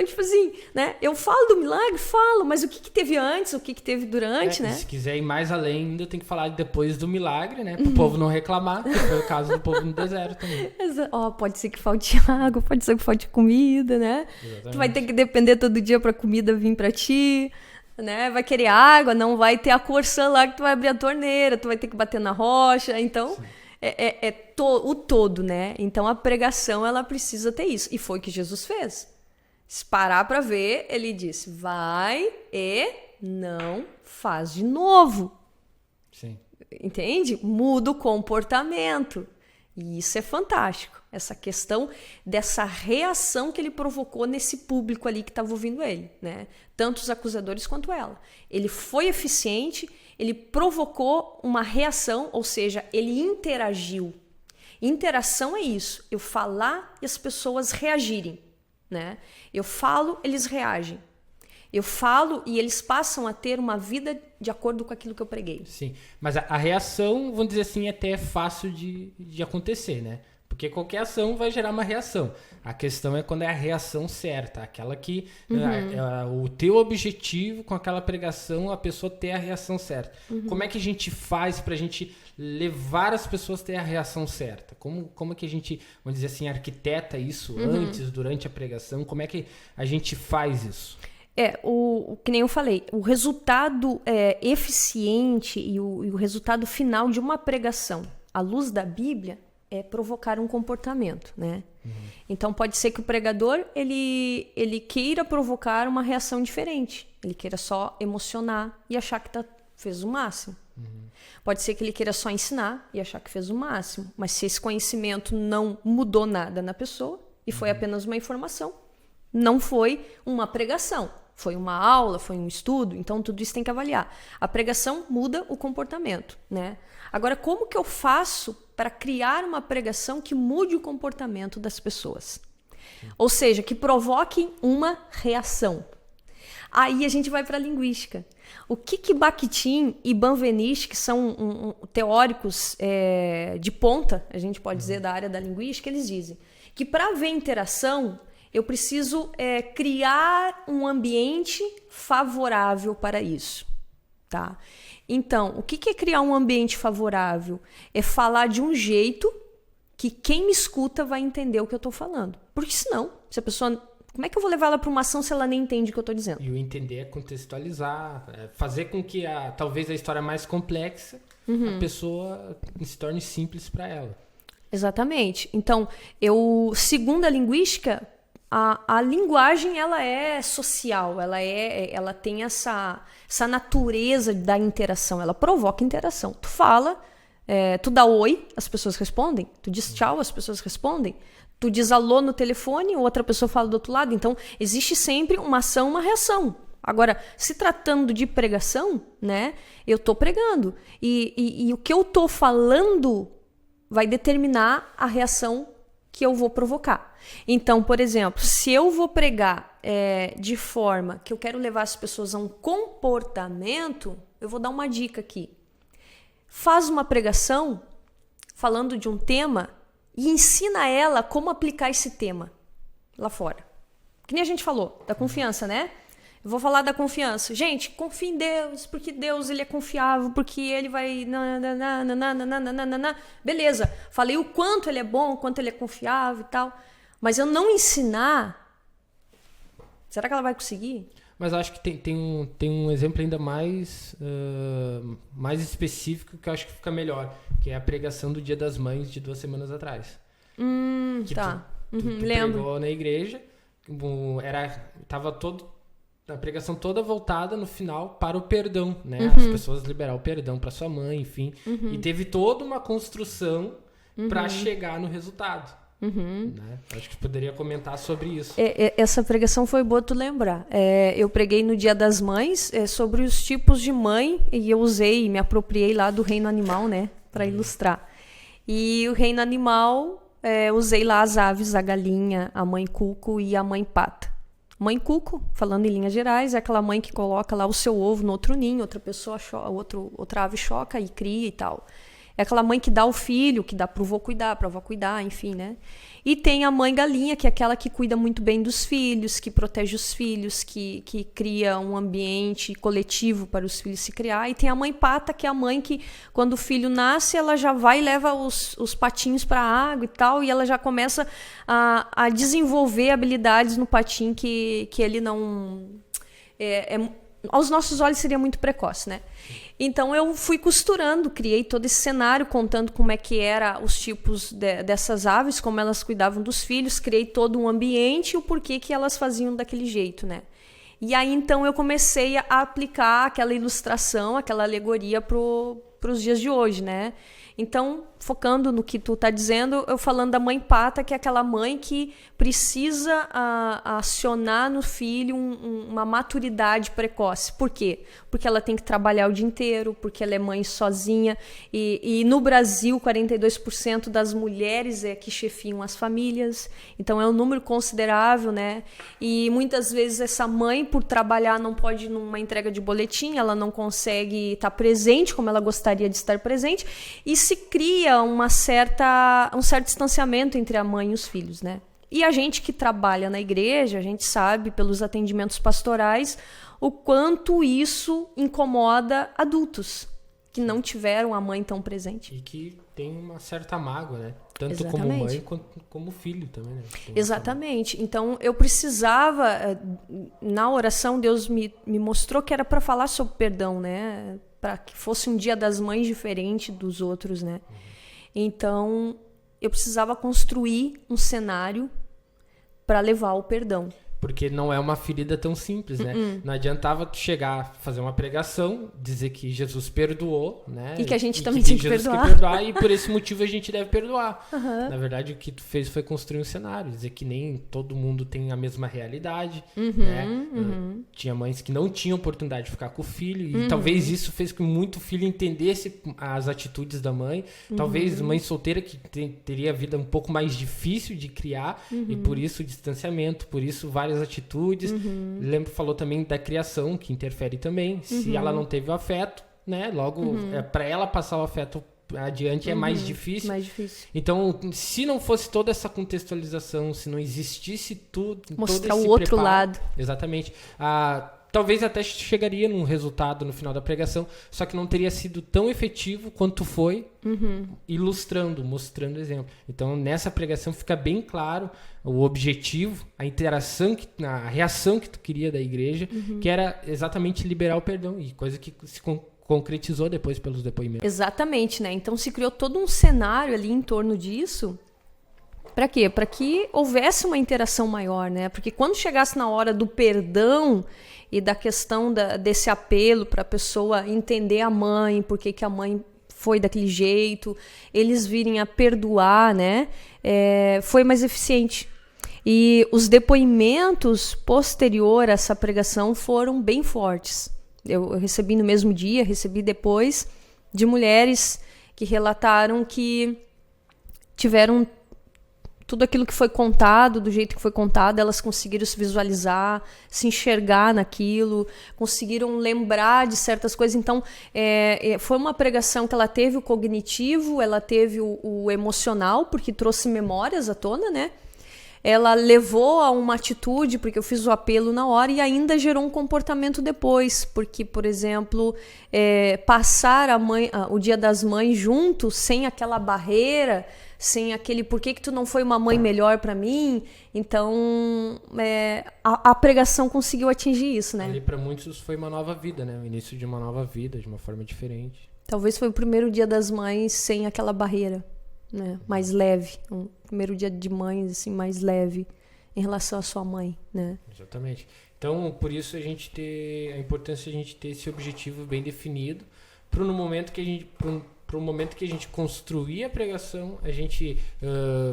tipo assim, né? Eu falo do milagre, falo, mas o que teve antes, o que teve durante, né? Se quiser ir mais além, ainda tem que falar depois do milagre, né? Para o povo não reclamar, que foi o caso do povo no deserto também. Pode ser que falte água, pode ser que falte comida, né? Exatamente. Tu vai ter que depender todo dia pra comida vir pra ti, né? Vai querer água, não vai ter a corçã lá que tu vai abrir a torneira, tu vai ter que bater na rocha, então... Sim. O todo, né? Então a pregação ela precisa ter isso. E foi o que Jesus fez. Se parar para ver, ele disse: vai e não faz de novo. Sim. Entende? Muda o comportamento. E isso é fantástico. Essa questão dessa reação que ele provocou nesse público ali que estava ouvindo ele, né? Tanto os acusadores quanto ela. Ele foi eficiente, ele provocou uma reação, ou seja, ele interagiu. Interação é isso, eu falar e as pessoas reagirem, né? Eu falo, eles reagem. Eu falo e eles passam a ter uma vida de acordo com aquilo que eu preguei. Sim, mas a reação, vamos dizer assim, até é fácil de acontecer, né? Porque qualquer ação vai gerar uma reação. A questão é quando é a reação certa, aquela que o teu objetivo com aquela pregação, a pessoa ter a reação certa. Como é que a gente faz para a gente levar as pessoas a ter a reação certa? Como é que a gente, vamos dizer assim, arquiteta isso antes, durante a pregação? Como é que a gente faz isso? Que nem eu falei, o resultado eficiente e o resultado final de uma pregação à luz da Bíblia é provocar um comportamento, né? Então pode ser que o pregador ele queira provocar uma reação diferente, ele queira só emocionar e achar que fez o máximo. Pode ser que ele queira só ensinar e achar que fez o máximo, mas se esse conhecimento não mudou nada na pessoa e foi apenas uma informação, não foi uma pregação. Foi uma aula, foi um estudo, então tudo isso tem que avaliar. A pregação muda o comportamento, né? Agora, como que eu faço para criar uma pregação que mude o comportamento das pessoas? Ou seja, que provoque uma reação. Aí a gente vai para a linguística. O que Bakhtin e Benveniste, que são teóricos de ponta, a gente pode dizer, da área da linguística, eles dizem que para haver interação, eu preciso criar um ambiente favorável para isso, tá? Então, o que é criar um ambiente favorável? É falar de um jeito que quem me escuta vai entender o que eu estou falando. Porque senão, se a pessoa... Como é que eu vou levar ela para uma ação se ela nem entende o que eu estou dizendo? E o entender é contextualizar, fazer com que talvez a história mais complexa, a pessoa se torne simples para ela. Exatamente. Então, segundo a linguística... A linguagem ela é social, ela tem essa natureza da interação, ela provoca interação. Tu fala, tu dá oi, as pessoas respondem, tu diz tchau, as pessoas respondem, tu diz alô no telefone, outra pessoa fala do outro lado, então existe sempre uma ação, uma reação. Agora, se tratando de pregação, né, eu estou pregando e o que eu estou falando vai determinar a reação que eu vou provocar. Então, por exemplo, se eu vou pregar de forma que eu quero levar as pessoas a um comportamento, eu vou dar uma dica aqui. Faz uma pregação falando de um tema e ensina ela como aplicar esse tema lá fora. Que nem a gente falou, da confiança, né? Eu vou falar da confiança. Gente, confie em Deus, porque Deus ele é confiável, porque ele vai... Beleza, falei o quanto ele é bom, o quanto ele é confiável e tal. Mas eu não ensinar, será que ela vai conseguir? Mas eu acho que tem um exemplo ainda mais específico que eu acho que fica melhor, que é a pregação do Dia das Mães de 2 semanas atrás. Que tá. Tu Lembro. pregou na igreja, tava a pregação toda voltada no final para o perdão, né? As pessoas liberar o perdão para sua mãe, enfim. E teve toda uma construção para chegar no resultado. Né? Acho que poderia comentar sobre isso. Essa pregação foi boa tu lembrar. Eu preguei no Dia das Mães sobre os tipos de mãe e eu me apropriei lá do reino animal, né? Para ilustrar. E o reino animal, usei lá as aves, a galinha, a mãe cuco e a mãe pata. Mãe cuco, falando em linhas gerais, é aquela mãe que coloca lá o seu ovo no outro ninho, outra ave choca e cria e tal. É aquela mãe que dá o filho, que dá pro vô cuidar, pra avó cuidar, enfim, né? E tem a mãe galinha, que é aquela que cuida muito bem dos filhos, que protege os filhos, que cria um ambiente coletivo para os filhos se criar. E tem a mãe pata, que é a mãe que, quando o filho nasce, ela já vai e leva os patinhos para a água e tal, e ela já começa a desenvolver habilidades no patinho que ele não... aos nossos olhos seria muito precoce, né? Então eu fui costurando, criei todo esse cenário, contando como é que eram os tipos dessas aves, como elas cuidavam dos filhos, criei todo um ambiente e o porquê que elas faziam daquele jeito, né? E aí então eu comecei a aplicar aquela ilustração, aquela alegoria para os dias de hoje, né? Então focando no que tu tá dizendo, eu falando da mãe pata, que é aquela mãe que precisa acionar no filho uma maturidade precoce. Por quê? Porque ela tem que trabalhar o dia inteiro, porque ela é mãe sozinha. E no Brasil, 42% das mulheres é que chefiam as famílias. Então é um número considerável, né? E muitas vezes essa mãe, por trabalhar, não pode ir numa entrega de boletim, ela não consegue estar presente como ela gostaria de estar presente, e se cria um certo distanciamento entre a mãe e os filhos, né? E a gente que trabalha na igreja, a gente sabe pelos atendimentos pastorais o quanto isso incomoda adultos que não tiveram a mãe tão presente. E que tem uma certa mágoa, né? Tanto Exatamente. como mãe quanto como filho também, né? Exatamente. Então, eu precisava, na oração, Deus me mostrou que era para falar sobre perdão, né? Para que fosse um dia das mães diferente dos outros, né? Então, eu precisava construir um cenário para levar ao perdão. Porque não é uma ferida tão simples, né? Não adiantava tu chegar, fazer uma pregação, dizer que Jesus perdoou, né? E que a gente também tinha que perdoar. E por esse motivo a gente deve perdoar. Na verdade, o que tu fez foi construir um cenário, dizer que nem todo mundo tem a mesma realidade, né? Tinha mães que não tinham oportunidade de ficar com o filho, e talvez isso fez com que muito filho entendesse as atitudes da mãe. Talvez mãe solteira que teria a vida um pouco mais difícil de criar, e por isso o distanciamento, por isso várias atitudes. Lembro, falou também da criação, que interfere também. Se ela não teve o afeto, né? Logo, para ela passar o afeto adiante é mais difícil. Então, se não fosse toda essa contextualização, se não existisse tudo, mostrar todo esse o outro preparo, lado. Exatamente. Talvez até chegaria num resultado no final da pregação, só que não teria sido tão efetivo quanto foi, ilustrando, mostrando exemplo. Então, nessa pregação fica bem claro o objetivo, a interação, a reação que tu queria da igreja, que era exatamente liberar o perdão, e coisa que se concretizou depois pelos depoimentos. Exatamente, né? Então se criou todo um cenário ali em torno disso. Para quê? Para que houvesse uma interação maior, né? Porque quando chegasse na hora do perdão e da questão desse apelo para a pessoa entender a mãe, por que a mãe foi daquele jeito, eles virem a perdoar, né? Foi mais eficiente. E os depoimentos posterior a essa pregação foram bem fortes. Eu recebi no mesmo dia, recebi depois, de mulheres que relataram que tiveram tudo aquilo que foi contado, do jeito que foi contado, elas conseguiram se visualizar, se enxergar naquilo, conseguiram lembrar de certas coisas. Então, foi uma pregação que ela teve o cognitivo, ela teve o emocional, porque trouxe memórias à tona, né? Ela levou a uma atitude, porque eu fiz o apelo na hora, e ainda gerou um comportamento depois, porque, por exemplo, passar o Dia das Mães junto, sem aquela barreira, sem aquele por que tu não foi uma mãe melhor para mim. Então, a pregação conseguiu atingir isso, né? Ali para muitos foi uma nova vida, né? O início de uma nova vida, de uma forma diferente. Talvez foi o primeiro Dia das Mães sem aquela barreira, né? Mais leve. Um primeiro dia de mães, assim, mais leve em relação à sua mãe, né? Exatamente. Então, por isso a importância de a gente ter esse objetivo bem definido, para no momento que a gente... Para o momento que a gente construir a pregação, a gente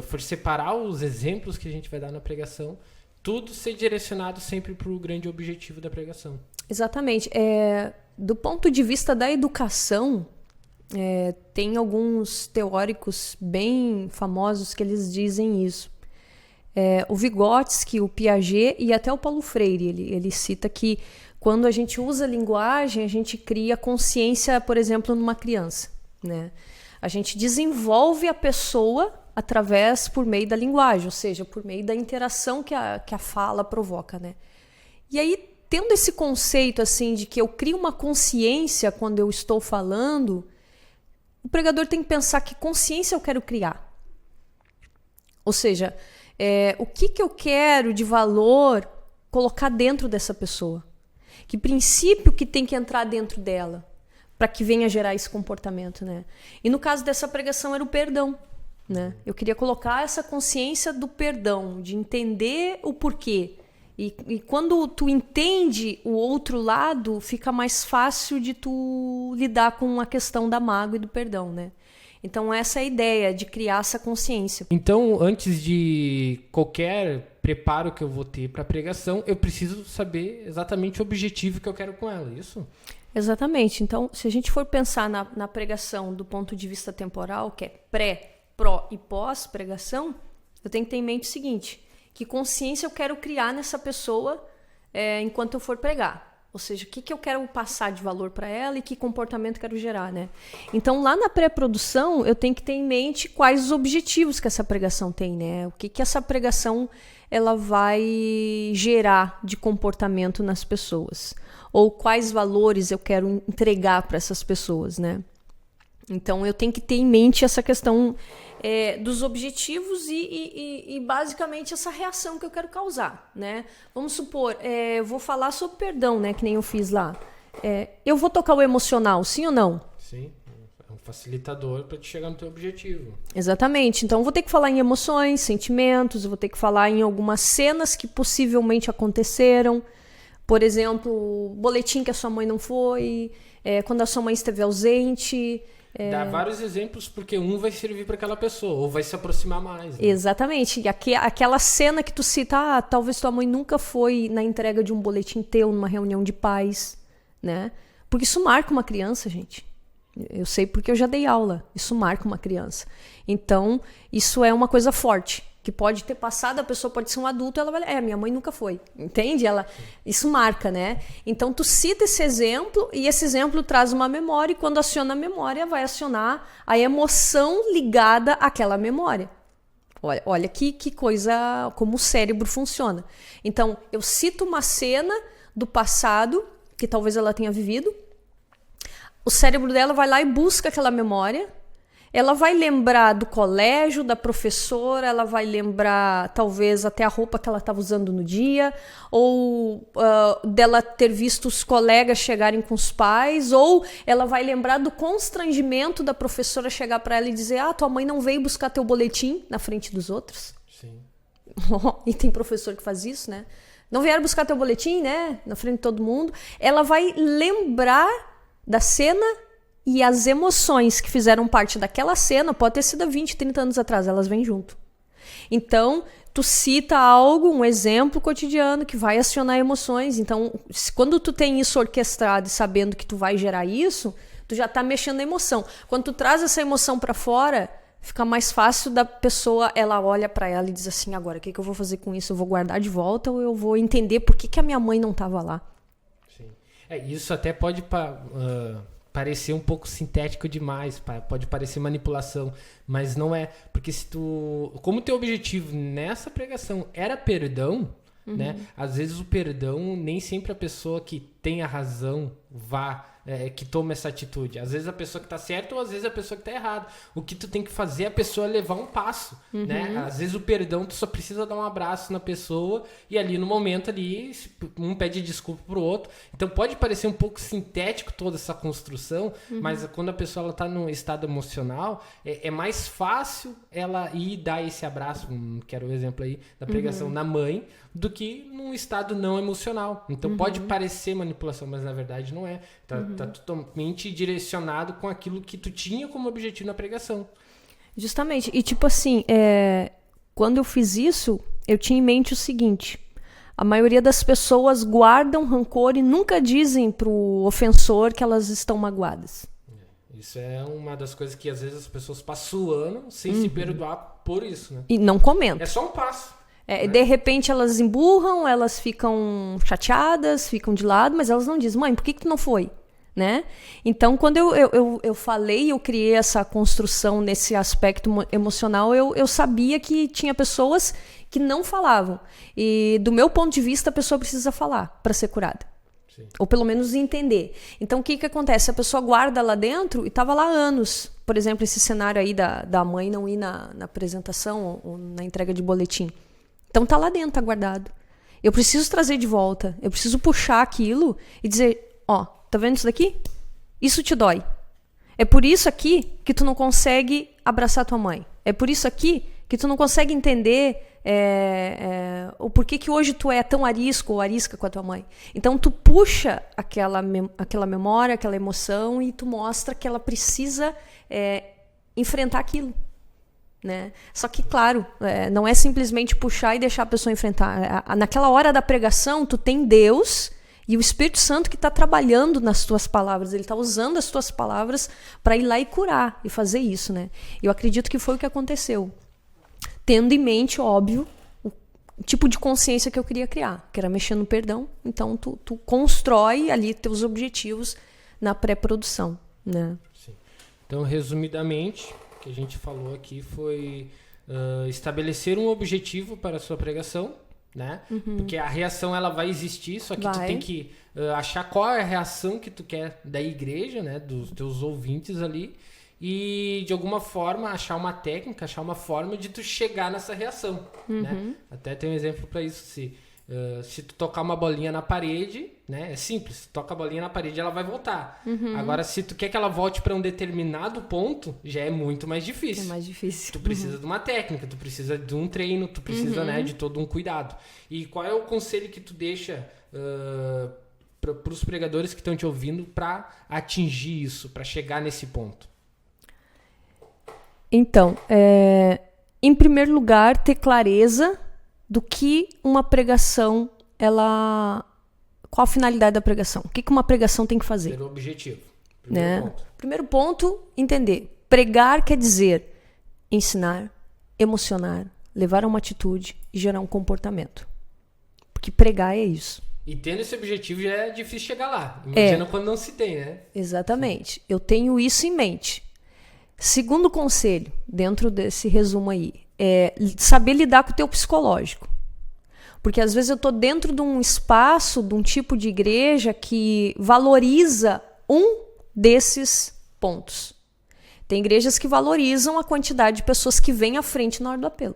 for separar os exemplos que a gente vai dar na pregação, tudo ser direcionado sempre para o grande objetivo da pregação. Exatamente. Do ponto de vista da educação, tem alguns teóricos bem famosos que eles dizem isso. O Vygotsky, o Piaget e até o Paulo Freire, ele cita que quando a gente usa a linguagem, a gente cria consciência, por exemplo, numa criança. Né? A gente desenvolve a pessoa por meio da linguagem, ou seja, por meio da interação que a fala provoca, né? E aí, tendo esse conceito assim de que eu crio uma consciência quando eu estou falando, o pregador tem que pensar que consciência eu quero criar. Ou seja, o que eu quero de valor colocar dentro dessa pessoa? Que princípio que tem que entrar dentro dela para que venha gerar esse comportamento, né? E no caso dessa pregação era o perdão, né? Eu queria colocar essa consciência do perdão, de entender o porquê. E quando tu entende o outro lado, fica mais fácil de tu lidar com a questão da mágoa e do perdão, né? Então, essa é a ideia de criar essa consciência. Então, antes de qualquer preparo que eu vou ter para pregação, eu preciso saber exatamente o objetivo que eu quero com ela, isso? Exatamente. Então, se a gente for pensar na pregação do ponto de vista temporal, que é pré, pró e pós-pregação, eu tenho que ter em mente o seguinte, que consciência eu quero criar nessa pessoa enquanto eu for pregar. Ou seja, o que eu quero passar de valor para ela e que comportamento eu quero gerar, né? Então, lá na pré-produção, eu tenho que ter em mente quais os objetivos que essa pregação tem, né? O que essa pregação ela vai gerar de comportamento nas pessoas. Ou quais valores eu quero entregar para essas pessoas, né? Então, eu tenho que ter em mente essa questão dos objetivos e basicamente essa reação que eu quero causar, né? Vamos supor, eu vou falar sobre perdão, né? Que nem eu fiz lá. Eu vou tocar o emocional, sim ou não? Sim, é um facilitador para te chegar no teu objetivo. Exatamente. Então, eu vou ter que falar em emoções, sentimentos, eu vou ter que falar em algumas cenas que possivelmente aconteceram. Por exemplo, o boletim que a sua mãe não foi, quando a sua mãe esteve ausente. Dá vários exemplos, porque um vai servir para aquela pessoa, ou vai se aproximar mais. Né? Exatamente. E aquela cena que tu cita, talvez tua mãe nunca foi na entrega de um boletim teu, numa reunião de pais, né? Porque isso marca uma criança, gente. Eu sei porque eu já dei aula. Isso marca uma criança. Então, isso é uma coisa forte. Que pode ter passado, a pessoa pode ser um adulto, ela vai, minha mãe nunca foi, entende? Isso marca, né? Então, tu cita esse exemplo, e esse exemplo traz uma memória, e quando aciona a memória, vai acionar a emoção ligada àquela memória. Olha que coisa, como o cérebro funciona. Então, eu cito uma cena do passado, que talvez ela tenha vivido, o cérebro dela vai lá e busca aquela memória. Ela vai lembrar do colégio, da professora, ela vai lembrar talvez até a roupa que ela estava usando no dia, ou dela ter visto os colegas chegarem com os pais, ou ela vai lembrar do constrangimento da professora chegar para ela e dizer: tua mãe não veio buscar teu boletim na frente dos outros. Sim. E tem professor que faz isso, né? Não vieram buscar teu boletim, né? Na frente de todo mundo. Ela vai lembrar da cena e as emoções que fizeram parte daquela cena, pode ter sido há 20, 30 anos atrás, elas vêm junto. Então, tu cita algo, um exemplo cotidiano que vai acionar emoções. Então, quando tu tem isso orquestrado e sabendo que tu vai gerar isso, tu já tá mexendo na emoção. Quando tu traz essa emoção para fora, fica mais fácil da pessoa, ela olha para ela e diz assim: agora, o que eu vou fazer com isso? Eu vou guardar de volta ou eu vou entender por que a minha mãe não estava lá? Sim. Isso até pode parecer um pouco sintético demais, pode parecer manipulação, mas não é, porque como teu objetivo nessa pregação era perdão, né? Às vezes o perdão, nem sempre a pessoa que tem a razão que toma essa atitude. Às vezes a pessoa que tá certa ou às vezes a pessoa que tá errada. O que tu tem que fazer é a pessoa levar um passo, né? Às vezes o perdão, tu só precisa dar um abraço na pessoa e ali no momento ali, um pede desculpa pro outro. Então pode parecer um pouco sintético toda essa construção, mas quando a pessoa ela tá num estado emocional, é mais fácil ela ir dar esse abraço, quero o exemplo aí da pregação na mãe, do que num estado não emocional. Então pode parecer manipulação, mas na verdade não é. Tá totalmente direcionado com aquilo que tu tinha como objetivo na pregação. Justamente. E tipo assim, quando eu fiz isso, eu tinha em mente o seguinte: a maioria das pessoas guardam rancor e nunca dizem pro ofensor que elas estão magoadas. Isso é uma das coisas que às vezes as pessoas passam o ano sem se perdoar por isso, né? E não comentam. É só um passo. De repente elas emburram, elas ficam chateadas, ficam de lado, mas elas não dizem: mãe, por que tu não foi? Né? Então, quando eu falei, eu criei essa construção nesse aspecto emocional, eu sabia que tinha pessoas que não falavam. E, do meu ponto de vista, a pessoa precisa falar para ser curada. Sim. Ou pelo menos entender. Então, o que acontece? A pessoa guarda lá dentro e estava lá há anos. Por exemplo, esse cenário aí da mãe não ir na apresentação ou na entrega de boletim. Então, tá lá dentro, tá guardado. Eu preciso trazer de volta. Eu preciso puxar aquilo e dizer: tá vendo isso daqui? Isso te dói. É por isso aqui que tu não consegue abraçar tua mãe. É por isso aqui que tu não consegue entender o porquê que hoje tu é tão arisco ou arisca com a tua mãe. Então tu puxa aquela memória, aquela emoção e tu mostra que ela precisa enfrentar aquilo. Né? Só que, claro, não é simplesmente puxar e deixar a pessoa enfrentar. Naquela hora da pregação, tu tem Deus e o Espírito Santo que está trabalhando nas tuas palavras. Ele está usando as tuas palavras para ir lá e curar e fazer isso. Né? Eu acredito que foi o que aconteceu. Tendo em mente, óbvio, o tipo de consciência que eu queria criar, que era mexer no perdão. Então, tu constrói ali teus objetivos na pré-produção. Né? Sim. Então, resumidamente, o que a gente falou aqui foi estabelecer um objetivo para a sua pregação, né? Porque a reação ela vai existir, só que tu tem que achar qual é a reação que tu quer da igreja, né? Dos teus ouvintes ali, e de alguma forma achar uma técnica, achar uma forma de tu chegar nessa reação, né? Até tem um exemplo para isso, se tu tocar uma bolinha na parede, né? É simples, tu toca a bolinha na parede, ela vai voltar. Agora, se tu quer que ela volte para um determinado ponto, já é muito mais difícil. É mais difícil. Tu precisa de uma técnica, tu precisa de um treino, tu precisa, né, de todo um cuidado. E qual é o conselho que tu deixa para os pregadores que estão te ouvindo para atingir isso, para chegar nesse ponto? Então, em primeiro lugar, ter clareza do que uma pregação, qual a finalidade da pregação? O que uma pregação tem que fazer? Ter o objetivo. Primeiro ponto, entender. Pregar quer dizer ensinar, emocionar, levar a uma atitude e gerar um comportamento. Porque pregar é isso. E tendo esse objetivo já é difícil chegar lá. Imagina quando não se tem, né? Exatamente. Eu tenho isso em mente. Segundo conselho, dentro desse resumo aí, é saber lidar com o teu psicológico. Porque às vezes eu estou dentro de um espaço, de um tipo de igreja que valoriza um desses pontos. Tem igrejas que valorizam a quantidade de pessoas que vêm à frente na hora do apelo.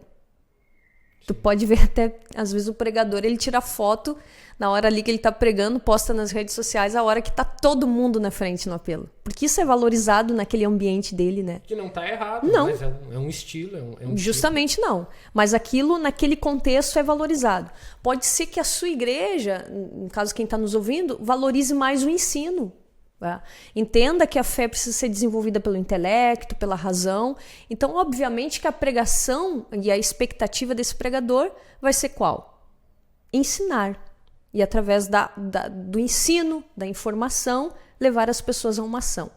Tu pode ver até, às vezes, o pregador, ele tira foto na hora ali que ele está pregando, posta nas redes sociais a hora que está todo mundo na frente no apelo. Porque isso é valorizado naquele ambiente dele, né? Que não está errado, não. Mas é um estilo. Justamente estilo. Não. Mas aquilo, naquele contexto, é valorizado. Pode ser que a sua igreja, no caso quem está nos ouvindo, valorize mais o ensino. Tá? Entenda que a fé precisa ser desenvolvida pelo intelecto, pela razão. Então, obviamente que a pregação e a expectativa desse pregador vai ser qual? Ensinar. E através do ensino, da informação, levar as pessoas a uma ação.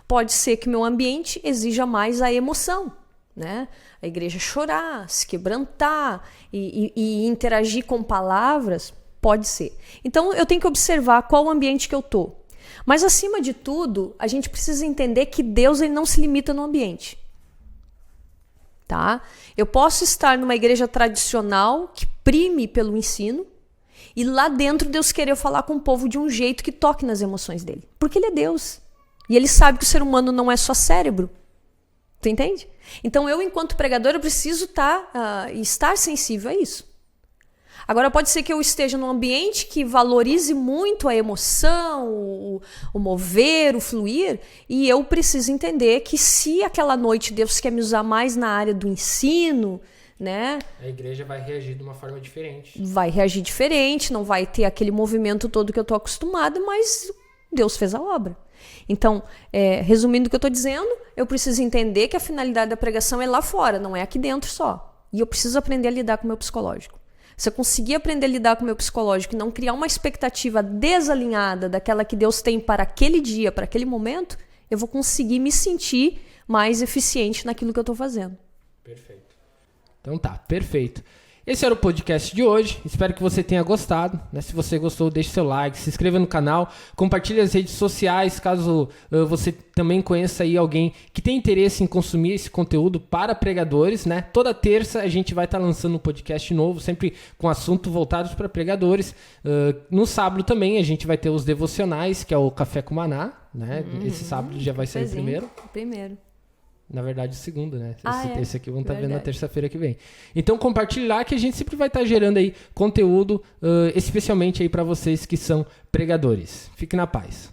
Pode ser que meu ambiente exija mais a emoção, né? A igreja chorar, se quebrantar e interagir com palavras, pode ser. Então, eu tenho que observar qual o ambiente que eu estou. Mas, acima de tudo, a gente precisa entender que Deus ele não se limita no ambiente. Tá? Eu posso estar numa igreja tradicional que prime pelo ensino e lá dentro Deus querer falar com o povo de um jeito que toque nas emoções dele. Porque ele é Deus. E ele sabe que o ser humano não é só cérebro. Tu entende? Então, eu, enquanto pregador, eu preciso estar sensível a isso. Agora, pode ser que eu esteja num ambiente que valorize muito a emoção, o mover, o fluir, e eu preciso entender que se aquela noite Deus quer me usar mais na área do ensino, né? A igreja vai reagir de uma forma diferente. Vai reagir diferente, não vai ter aquele movimento todo que eu estou acostumada, mas Deus fez a obra. Então, resumindo o que eu estou dizendo, eu preciso entender que a finalidade da pregação é lá fora, não é aqui dentro só. E eu preciso aprender a lidar com o meu psicológico. Se eu conseguir aprender a lidar com o meu psicológico e não criar uma expectativa desalinhada daquela que Deus tem para aquele dia, para aquele momento, eu vou conseguir me sentir mais eficiente naquilo que eu estou fazendo. Perfeito. Então tá, perfeito. Esse era o podcast de hoje, espero que você tenha gostado, né? Se você gostou, deixe seu like, se inscreva no canal, compartilhe as redes sociais, caso você também conheça aí alguém que tem interesse em consumir esse conteúdo para pregadores, né? Toda terça a gente vai estar lançando um podcast novo, sempre com assuntos voltados para pregadores. No sábado também a gente vai ter os devocionais, que é o Café com Maná, né? Esse sábado já vai sair o primeiro. Na verdade, o segundo, né? Esse aqui vão estar vendo na terça-feira que vem. Então, compartilhe lá que a gente sempre vai estar gerando aí conteúdo, especialmente aí para vocês que são pregadores. Fique na paz.